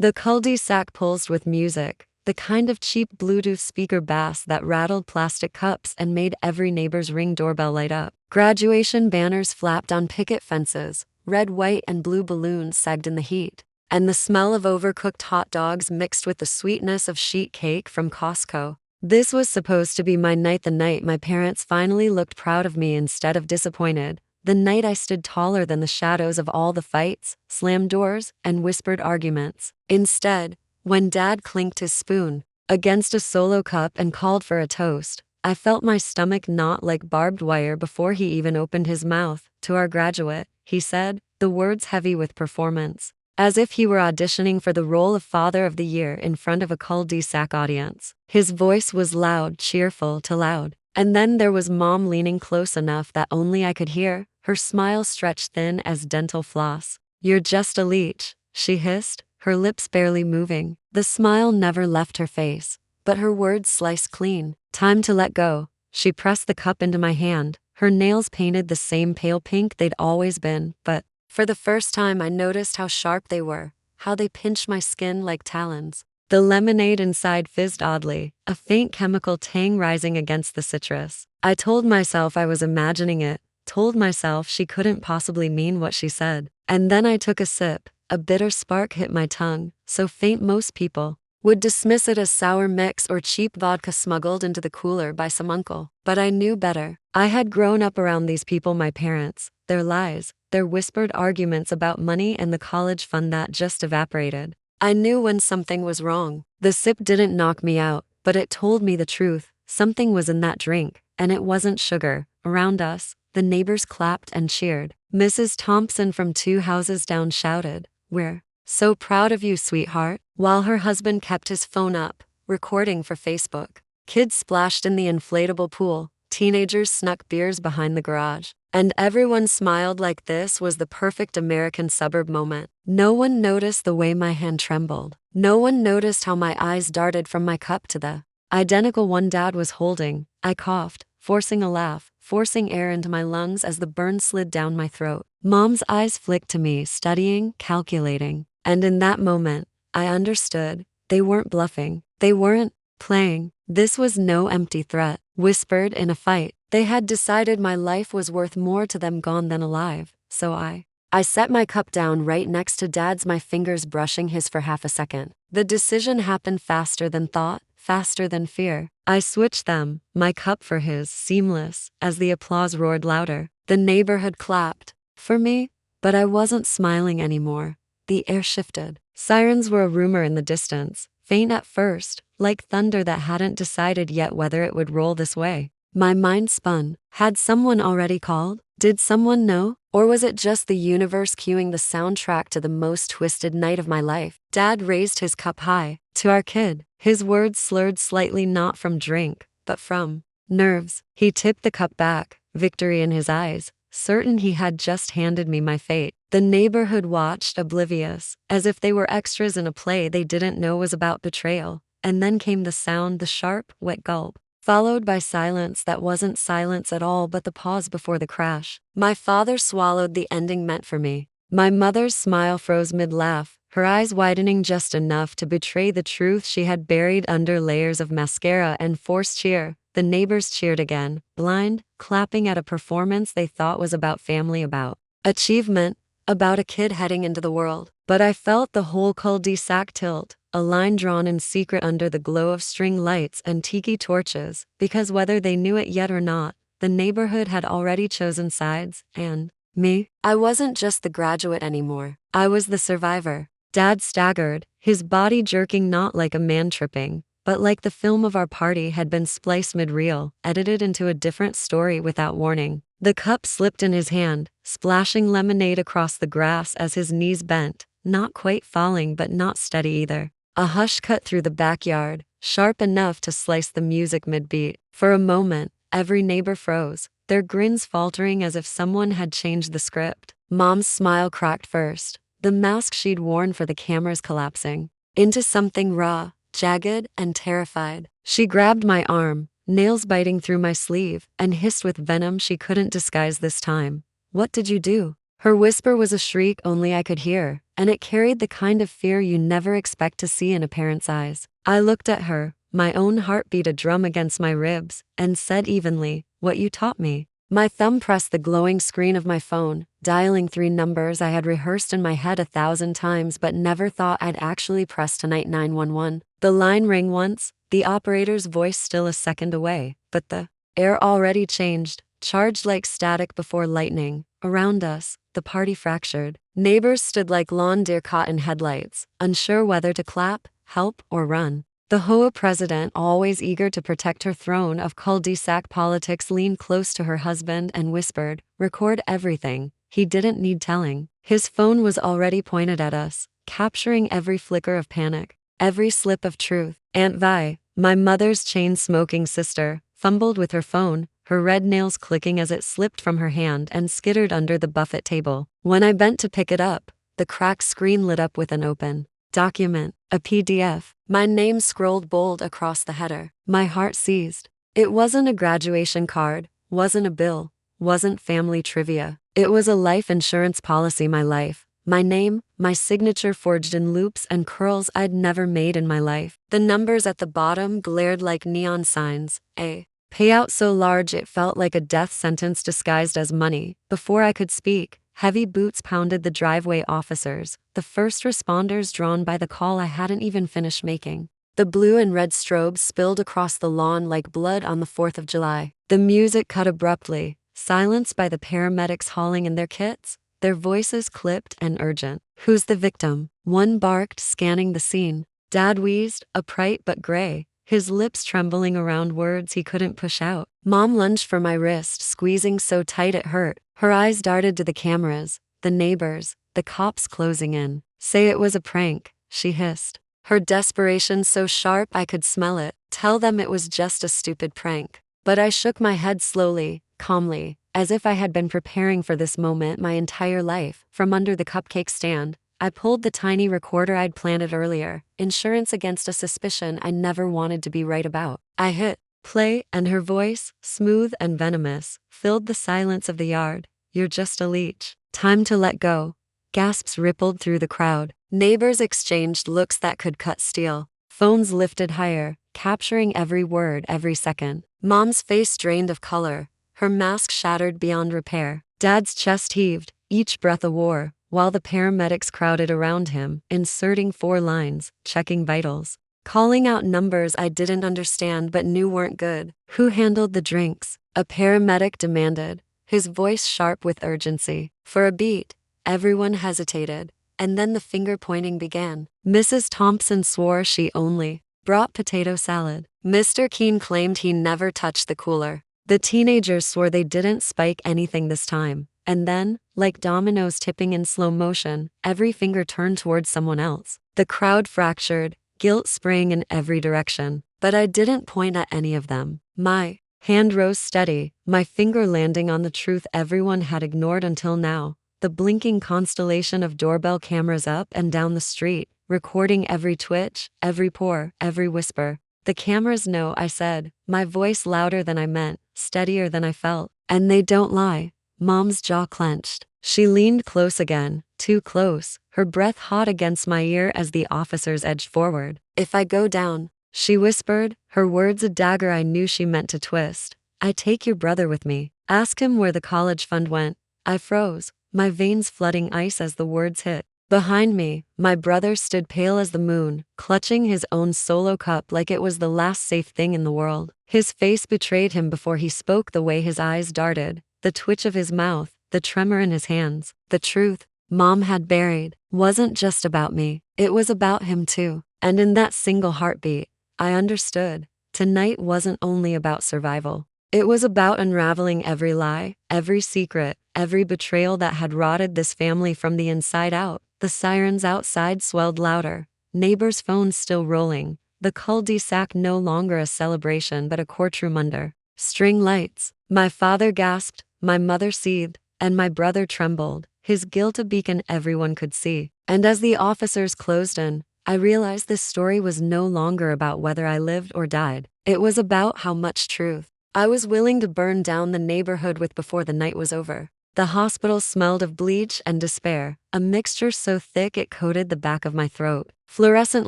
The cul-de-sac pulsed with music, the kind of cheap Bluetooth speaker bass that rattled plastic cups and made every neighbor's Ring doorbell light up. Graduation banners flapped on picket fences, red, white, and blue balloons sagged in the heat, and the smell of overcooked hot dogs mixed with the sweetness of sheet cake from Costco. This was supposed to be my night, the night my parents finally looked proud of me instead of disappointed, the night I stood taller than the shadows of all the fights, slammed doors, and whispered arguments. Instead, when Dad clinked his spoon against a solo cup and called for a toast, I felt my stomach knot like barbed wire before he even opened his mouth. "To our graduate," he said, the words heavy with performance, as if he were auditioning for the role of Father of the Year in front of a cul-de-sac audience. His voice was loud, cheerful to loud. And then there was Mom leaning close enough that only I could hear, her smile stretched thin as dental floss. "You're just a leech," she hissed, her lips barely moving. The smile never left her face, but her words sliced clean. "Time to let go." She pressed the cup into my hand, her nails painted the same pale pink they'd always been, but for the first time I noticed how sharp they were, how they pinched my skin like talons. The lemonade inside fizzed oddly, a faint chemical tang rising against the citrus. I told myself I was imagining it, told myself she couldn't possibly mean what she said. And then I took a sip, a bitter spark hit my tongue, so faint most people would dismiss it as sour mix or cheap vodka smuggled into the cooler by some uncle. But I knew better. I had grown up around these people, my parents, their lies, their whispered arguments about money and the college fund that just evaporated. I knew when something was wrong. The sip didn't knock me out, but it told me the truth. Something was in that drink, and it wasn't sugar. Around us, the neighbors clapped and cheered. Mrs. Thompson from 2 houses down shouted, "We're so proud of you, sweetheart," while her husband kept his phone up, recording for Facebook. Kids splashed in the inflatable pool, teenagers snuck beers behind the garage, and everyone smiled like this was the perfect American suburb moment. No one noticed the way my hand trembled. No one noticed how my eyes darted from my cup to the identical one Dad was holding. I coughed, forcing a laugh, forcing air into my lungs as the burn slid down my throat. Mom's eyes flicked to me, studying, calculating. And in that moment, I understood. They weren't bluffing. They weren't playing. This was no empty threat, whispered in a fight. They had decided my life was worth more to them gone than alive. So I set my cup down right next to Dad's, my fingers brushing his for half a second. The decision happened faster than thought, faster than fear. I switched them, my cup for his, seamless, as the applause roared louder. The neighborhood clapped for me, but I wasn't smiling anymore. The air shifted. Sirens were a rumor in the distance, faint at first, like thunder that hadn't decided yet whether it would roll this way. My mind spun. Had someone already called? Did someone know? Or was it just the universe cueing the soundtrack to the most twisted night of my life? Dad raised his cup high. "To our kid." His words slurred slightly, not from drink, but from nerves. He tipped the cup back, victory in his eyes, certain he had just handed me my fate. The neighborhood watched, oblivious, as if they were extras in a play they didn't know was about betrayal. And then came the sound, the sharp, wet gulp, followed by silence that wasn't silence at all but the pause before the crash. My father swallowed the ending meant for me. My mother's smile froze mid-laugh, her eyes widening just enough to betray the truth she had buried under layers of mascara and forced cheer. The neighbors cheered again, blind, clapping at a performance they thought was about family, about achievement, about a kid heading into the world. But I felt the whole cul-de-sac tilt, a line drawn in secret under the glow of string lights and tiki torches, because whether they knew it yet or not, the neighborhood had already chosen sides, and me? I wasn't just the graduate anymore. I was the survivor. Dad staggered, his body jerking, not like a man tripping, but like the film of our party had been spliced mid-reel, edited into a different story without warning. The cup slipped in his hand, splashing lemonade across the grass as his knees bent, not quite falling but not steady either. A hush cut through the backyard, sharp enough to slice the music mid-beat. For a moment, every neighbor froze, their grins faltering as if someone had changed the script. Mom's smile cracked first, the mask she'd worn for the cameras collapsing into something raw, jagged, and terrified. She grabbed my arm, nails biting through my sleeve, and hissed with venom she couldn't disguise this time. "What did you do?" Her whisper was a shriek only I could hear, and it carried the kind of fear you never expect to see in a parent's eyes. I looked at her, my own heart beat a drum against my ribs, and said evenly, "What you taught me." My thumb pressed the glowing screen of my phone, dialing 3 numbers I had rehearsed in my head 1,000 times but never thought I'd actually press tonight. 911. The line rang once, the operator's voice still a second away, but the air already changed, charged like static before lightning. Around us, the party fractured. Neighbors stood like lawn deer caught in headlights, unsure whether to clap, help, or run. The Hoa president, always eager to protect her throne of cul-de-sac politics, leaned close to her husband and whispered, "Record everything." He didn't need telling. His phone was already pointed at us, capturing every flicker of panic, every slip of truth. Aunt Vi, my mother's chain-smoking sister, fumbled with her phone, her red nails clicking as it slipped from her hand and skittered under the buffet table. When I bent to pick it up, the cracked screen lit up with an open document, a PDF. My name scrolled bold across the header. My heart seized. It wasn't a graduation card, wasn't a bill, wasn't family trivia. It was a life insurance policy. My life, my name, my signature forged in loops and curls I'd never made in my life. The numbers at the bottom glared like neon signs, a payout so large it felt like a death sentence disguised as money. Before I could speak, heavy boots pounded the driveway. Officers, the first responders drawn by the call I hadn't even finished making. The blue and red strobes spilled across the lawn like blood on the 4th of July. The music cut abruptly, silenced by the paramedics hauling in their kits, their voices clipped and urgent. "Who's the victim?" one barked, scanning the scene. Dad wheezed, upright but gray, his lips trembling around words he couldn't push out. Mom lunged for my wrist, squeezing so tight it hurt. Her eyes darted to the cameras, the neighbors, the cops closing in. "Say it was a prank," she hissed, her desperation so sharp I could smell it. "Tell them it was just a stupid prank." But I shook my head slowly, calmly, as if I had been preparing for this moment my entire life. From under the cupcake stand, I pulled the tiny recorder I'd planted earlier, insurance against a suspicion I never wanted to be right about. I hit play, and her voice, smooth and venomous, filled the silence of the yard. "You're just a leech. Time to let go." Gasps rippled through the crowd. Neighbors exchanged looks that could cut steel. Phones lifted higher, capturing every word, every second. Mom's face drained of color, her mask shattered beyond repair. Dad's chest heaved, each breath a war, while the paramedics crowded around him, inserting 4 lines, checking vitals, calling out numbers I didn't understand but knew weren't good. "Who handled the drinks?" a paramedic demanded, his voice sharp with urgency. For a beat, everyone hesitated, and then the finger-pointing began. Mrs. Thompson swore she only brought potato salad. Mr. Keene claimed he never touched the cooler. The teenagers swore they didn't spike anything this time. And then, like dominoes tipping in slow motion, every finger turned towards someone else. The crowd fractured, guilt spraying in every direction. But I didn't point at any of them. My hand rose steady, my finger landing on the truth everyone had ignored until now. The blinking constellation of doorbell cameras up and down the street, recording every twitch, every pore, every whisper. "The cameras know," I said, my voice louder than I meant, steadier than I felt. "And they don't lie." Mom's jaw clenched. She leaned close again, too close, her breath hot against my ear as the officers edged forward. "If I go down," she whispered, her words a dagger I knew she meant to twist, "I take your brother with me. Ask him where the college fund went." I froze, my veins flooding ice as the words hit. Behind me, my brother stood pale as the moon, clutching his own solo cup like it was the last safe thing in the world. His face betrayed him before he spoke, the way his eyes darted, the twitch of his mouth, the tremor in his hands. The truth Mom had buried wasn't just about me, it was about him too. And in that single heartbeat, I understood. Tonight wasn't only about survival. It was about unraveling every lie, every secret, every betrayal that had rotted this family from the inside out. The sirens outside swelled louder, neighbors' phones still rolling, the cul-de-sac no longer a celebration but a courtroom under string lights. My father gasped, my mother seethed, and my brother trembled, his guilt a beacon everyone could see. And as the officers closed in, I realized this story was no longer about whether I lived or died. It was about how much truth I was willing to burn down the neighborhood with before the night was over. The hospital smelled of bleach and despair, a mixture so thick it coated the back of my throat. Fluorescent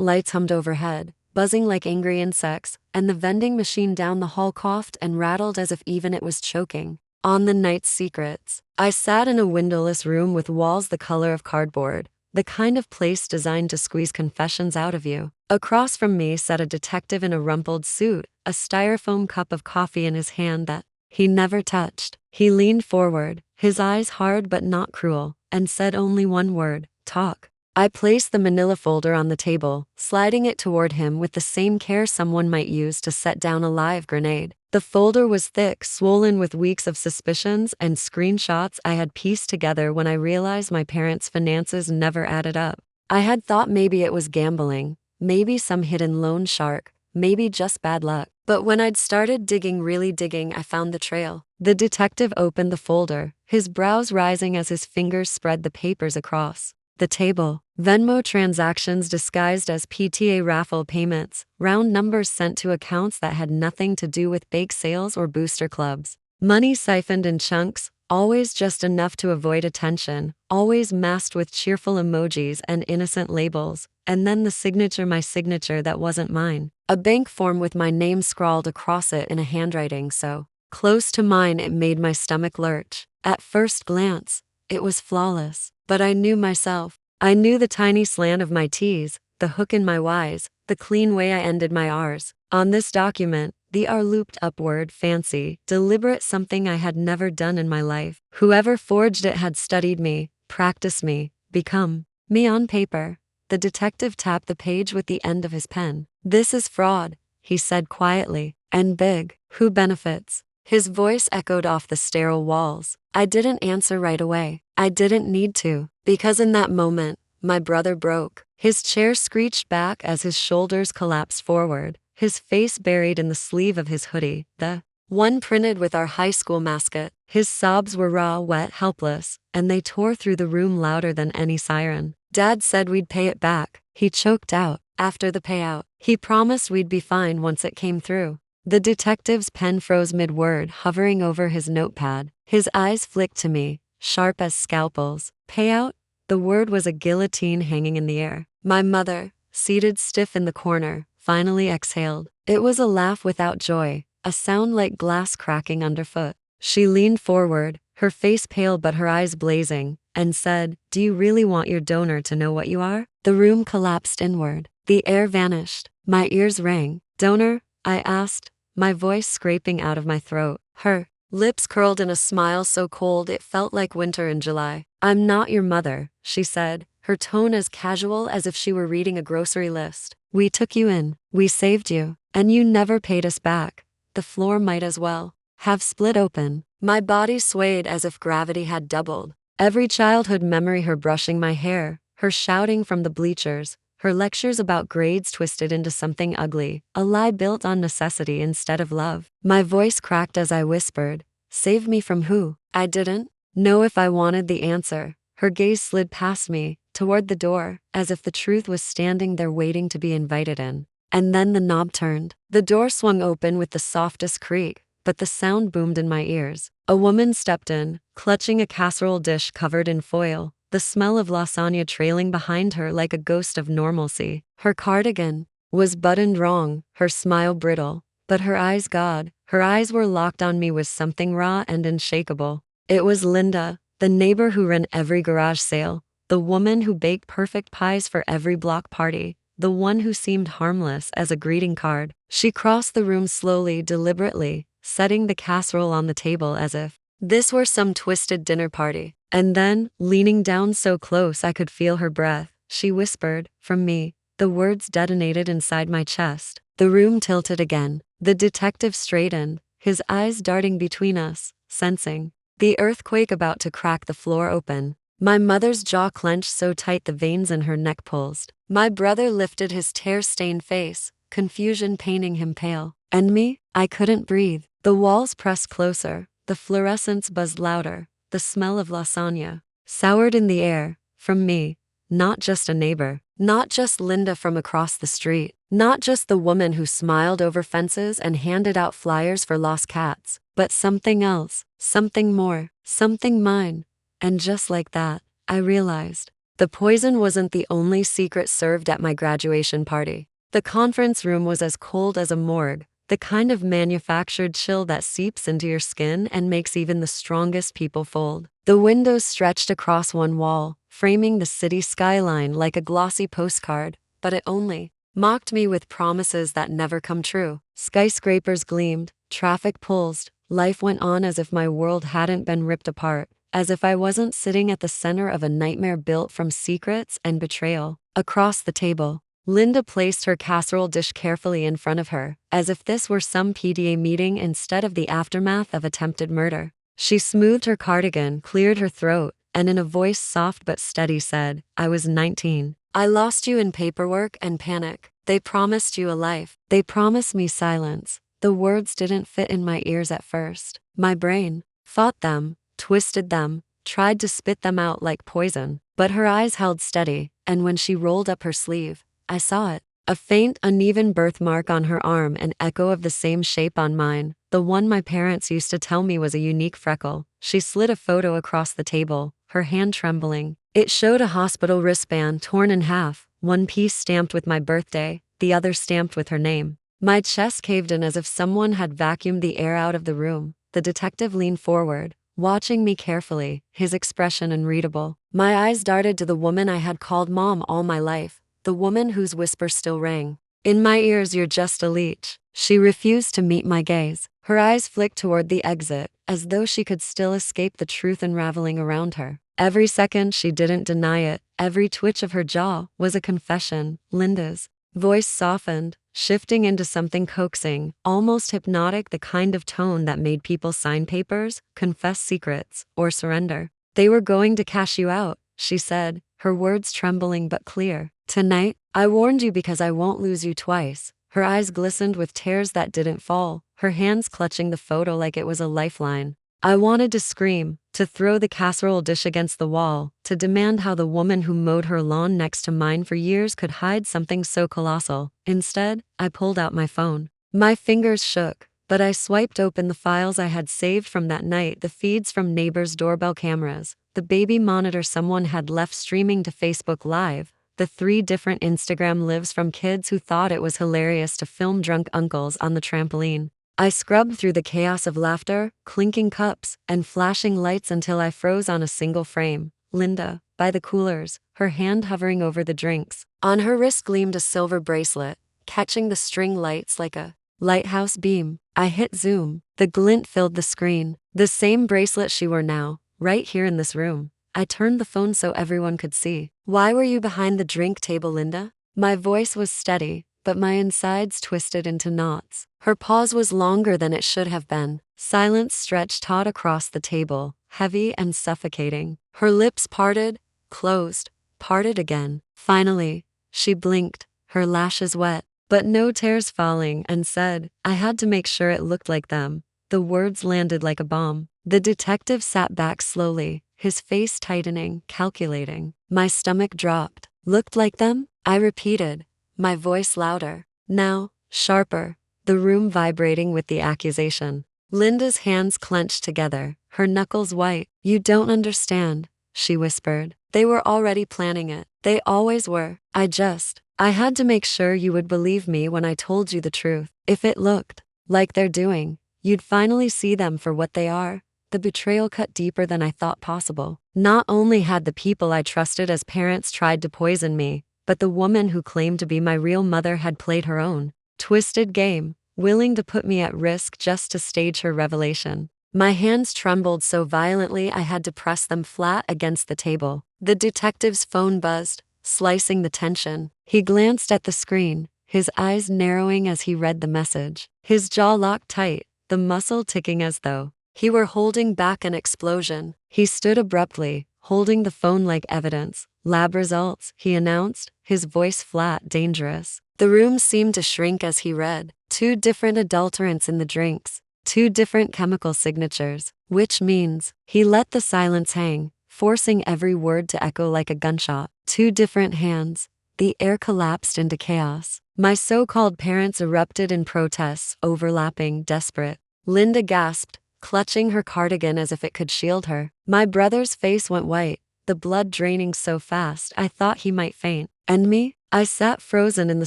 lights hummed overhead, buzzing like angry insects, and the vending machine down the hall coughed and rattled as if even it was choking on the night's secrets. I sat in a windowless room with walls the color of cardboard, the kind of place designed to squeeze confessions out of you. Across from me sat a detective in a rumpled suit, a styrofoam cup of coffee in his hand that he never touched. He leaned forward, his eyes hard but not cruel, and said only one word, "Talk." I placed the manila folder on the table, sliding it toward him with the same care someone might use to set down a live grenade. The folder was thick, swollen with weeks of suspicions and screenshots I had pieced together when I realized my parents' finances never added up. I had thought maybe it was gambling, maybe some hidden loan shark, maybe just bad luck. But when I'd started really digging, I found the trail. The detective opened the folder, his brows rising as his fingers spread the papers across the table. Venmo transactions disguised as PTA raffle payments, round numbers sent to accounts that had nothing to do with bake sales or booster clubs. Money siphoned in chunks, always just enough to avoid attention, always masked with cheerful emojis and innocent labels, and then my signature that wasn't mine. A bank form with my name scrawled across it in a handwriting so close to mine it made my stomach lurch. At first glance, it was flawless, but I knew myself. I knew the tiny slant of my T's, the hook in my Y's, the clean way I ended my R's. On this document, the R looped upward, fancy, deliberate, something I had never done in my life. Whoever forged it had studied me, practiced me, become me on paper. The detective tapped the page with the end of his pen. "This is fraud," he said quietly, "and big. Who benefits?" His voice echoed off the sterile walls. I didn't answer right away. I didn't need to, because in that moment, my brother broke. His chair screeched back as his shoulders collapsed forward, his face buried in the sleeve of his hoodie, the one printed with our high school mascot. His sobs were raw, wet, helpless, and they tore through the room louder than any siren. "Dad said we'd pay it back," he choked out. "After the payout. He promised we'd be fine once it came through." The detective's pen froze mid-word, hovering over his notepad. His eyes flicked to me, sharp as scalpels. "Payout?" The word was a guillotine hanging in the air. My mother, seated stiff in the corner, finally exhaled. It was a laugh without joy, a sound like glass cracking underfoot. She leaned forward, her face pale but her eyes blazing, and said, "Do you really want your donor to know what you are?" The room collapsed inward. The air vanished. My ears rang. "Donor?" I asked, my voice scraping out of my throat. Her lips curled in a smile so cold it felt like winter in July. "I'm not your mother," she said, her tone as casual as if she were reading a grocery list. "We took you in, we saved you, and you never paid us back." The floor might as well have split open. My body swayed as if gravity had doubled. Every childhood memory, her brushing my hair, her shouting from the bleachers, her lectures about grades twisted into something ugly, a lie built on necessity instead of love. My voice cracked as I whispered, "Save me from who?" I didn't know if I wanted the answer. Her gaze slid past me, toward the door, as if the truth was standing there waiting to be invited in. And then the knob turned. The door swung open with the softest creak, but the sound boomed in my ears. A woman stepped in, clutching a casserole dish covered in foil, the smell of lasagna trailing behind her like a ghost of normalcy. Her cardigan was buttoned wrong, her smile brittle, but her eyes, God, her eyes were locked on me with something raw and unshakable. It was Linda, the neighbor who ran every garage sale, the woman who baked perfect pies for every block party, the one who seemed harmless as a greeting card. She crossed the room slowly, deliberately, setting the casserole on the table as if this were some twisted dinner party. And then, leaning down so close I could feel her breath, she whispered, from me. The words detonated inside my chest. The room tilted again. The detective straightened, his eyes darting between us, sensing the earthquake about to crack the floor open. My mother's jaw clenched so tight the veins in her neck pulsed. My brother lifted his tear-stained face, confusion painting him pale. And me? I couldn't breathe. The walls pressed closer, the fluorescents buzzed louder. The smell of lasagna soured in the air, from me, not just a neighbor, Not just Linda from across the street. Not just the woman who smiled over fences and handed out flyers for lost cats. But something else. Something more. Something mine. And just like that, I realized the poison wasn't the only secret served at my graduation party. The conference room was as cold as a morgue, the kind of manufactured chill that seeps into your skin and makes even the strongest people fold. The windows stretched across one wall, framing the city skyline like a glossy postcard, but it only mocked me with promises that never come true. Skyscrapers gleamed, traffic pulsed, life went on as if my world hadn't been ripped apart, as if I wasn't sitting at the center of a nightmare built from secrets and betrayal. Across the table, Linda placed her casserole dish carefully in front of her, as if this were some PTA meeting instead of the aftermath of attempted murder. She smoothed her cardigan, cleared her throat, and in a voice soft but steady said, "I was 19. I lost you in paperwork and panic. They promised you a life. They promised me silence." The words didn't fit in my ears at first. My brain fought them, twisted them, tried to spit them out like poison. But her eyes held steady, and when she rolled up her sleeve, I saw it. A faint, uneven birthmark on her arm, an echo of the same shape on mine, the one my parents used to tell me was a unique freckle. She slid a photo across the table, her hand trembling. It showed a hospital wristband torn in half, one piece stamped with my birthday, the other stamped with her name. My chest caved in as if someone had vacuumed the air out of the room. The detective leaned forward, watching me carefully, his expression unreadable. My eyes darted to the woman I had called Mom all my life, the woman whose whisper still rang in my ears, "You're just a leech." She refused to meet my gaze. Her eyes flicked toward the exit, as though she could still escape the truth unraveling around her. Every second she didn't deny it, every twitch of her jaw was a confession. Linda's voice softened, shifting into something coaxing, almost hypnotic, the kind of tone that made people sign papers, confess secrets, or surrender. "They were going to cash you out," she said, her words trembling but clear. "Tonight, I warned you because I won't lose you twice." Her eyes glistened with tears that didn't fall, her hands clutching the photo like it was a lifeline. I wanted to scream, to throw the casserole dish against the wall, to demand how the woman who mowed her lawn next to mine for years could hide something so colossal. Instead, I pulled out my phone. My fingers shook, but I swiped open the files I had saved from that night, the feeds from neighbors' doorbell cameras, the baby monitor someone had left streaming to Facebook Live, the 3 different Instagram lives from kids who thought it was hilarious to film drunk uncles on the trampoline. I scrubbed through the chaos of laughter, clinking cups, and flashing lights until I froze on a single frame. Linda, by the coolers, her hand hovering over the drinks. On her wrist gleamed a silver bracelet, catching the string lights like a lighthouse beam. I hit zoom. The glint filled the screen. The same bracelet she wore now, right here in this room. I turned the phone so everyone could see. "Why were you behind the drink table, Linda?" My voice was steady, but my insides twisted into knots. Her pause was longer than it should have been. Silence stretched taut across the table, heavy and suffocating. Her lips parted, closed, parted again. Finally, she blinked, her lashes wet, but no tears falling, and said, "I had to make sure it looked like them." The words landed like a bomb. The detective sat back slowly, his face tightening, calculating. My stomach dropped. "Looked like them?" I repeated, my voice louder, now sharper, the room vibrating with the accusation. Linda's hands clenched together, her knuckles white. "You don't understand," she whispered. "They were already planning it. They always were. I had to make sure you would believe me when I told you the truth. If it looked like they're doing, you'd finally see them for what they are." The betrayal cut deeper than I thought possible. Not only had the people I trusted as parents tried to poison me, but the woman who claimed to be my real mother had played her own twisted game, willing to put me at risk just to stage her revelation. My hands trembled so violently I had to press them flat against the table. The detective's phone buzzed, slicing the tension. He glanced at the screen, his eyes narrowing as he read the message. His jaw locked tight, the muscle ticking as though he were holding back an explosion. He stood abruptly, holding the phone like evidence. "Lab results," he announced, his voice flat, dangerous. The room seemed to shrink as he read. 2 different adulterants in the drinks. 2 different chemical signatures. Which means, he let the silence hang, forcing every word to echo like a gunshot. 2 different hands. The air collapsed into chaos. My so-called parents erupted in protests, overlapping, desperate. Linda gasped, clutching her cardigan as if it could shield her. My brother's face went white, the blood draining so fast I thought he might faint. And me? I sat frozen in the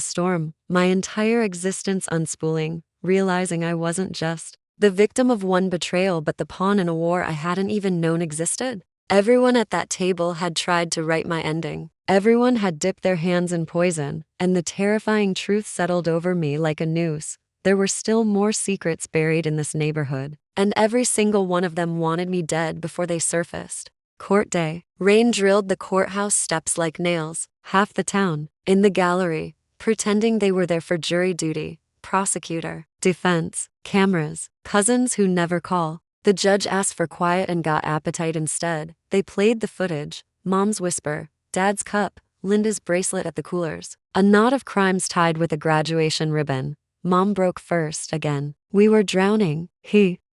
storm, my entire existence unspooling, realizing I wasn't just the victim of one betrayal but the pawn in a war I hadn't even known existed. Everyone at that table had tried to write my ending. Everyone had dipped their hands in poison, and the terrifying truth settled over me like a noose. There were still more secrets buried in this neighborhood, and every single one of them wanted me dead before they surfaced. Court day. Rain drilled the courthouse steps like nails. Half the town, in the gallery, pretending they were there for jury duty. Prosecutor, defense, cameras, cousins who never call. The judge asked for quiet and got appetite instead. They played the footage. Mom's whisper, Dad's cup, Linda's bracelet at the coolers. A knot of crimes tied with a graduation ribbon. Mom broke first again. We were drowning.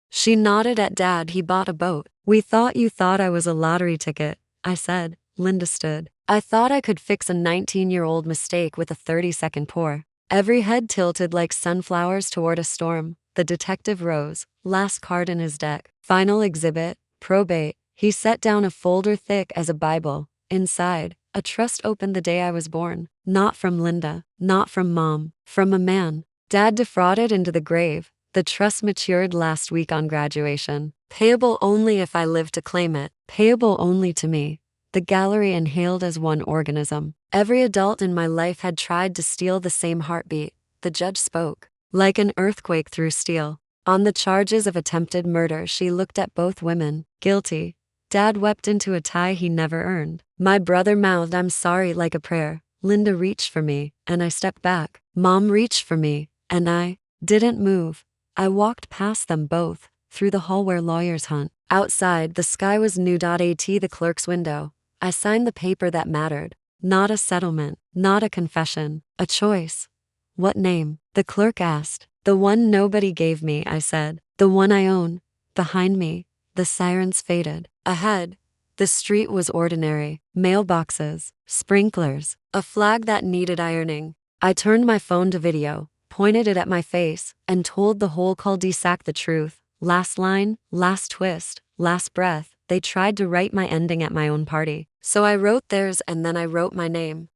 She nodded at Dad. He bought a boat. We thought you thought I was a lottery ticket, I said. Linda stood. I thought I could fix a 19-year-old mistake with a 30-second pour. Every head tilted like sunflowers toward a storm. The detective rose, last card in his deck. Final exhibit, probate. He set down a folder thick as a Bible. Inside, a trust opened the day I was born. Not from Linda, not from Mom, from a man. Dad defrauded into the grave. The trust matured last week on graduation. Payable only if I live to claim it. Payable only to me. The gallery inhaled as one organism. Every adult in my life had tried to steal the same heartbeat. The judge spoke. Like an earthquake through steel. On the charges of attempted murder, she looked at both women. Guilty. Dad wept into a tie he never earned. My brother mouthed, I'm sorry, like a prayer. Linda reached for me, and I stepped back. Mom reached for me, and I didn't move. I walked past them both, through the hall where lawyers hunt. Outside, the sky was new. At the clerk's window. I signed the paper that mattered. Not a settlement, not a confession, a choice. What name? The clerk asked. The one nobody gave me, I said. The one I own. Behind me, the sirens faded. Ahead, the street was ordinary. Mailboxes, sprinklers, a flag that needed ironing. I turned my phone to video, pointed it at my face, and told the whole cul-de-sac the truth. Last line, last twist, last breath. They tried to write my ending at my own party. So I wrote theirs and then I wrote my name.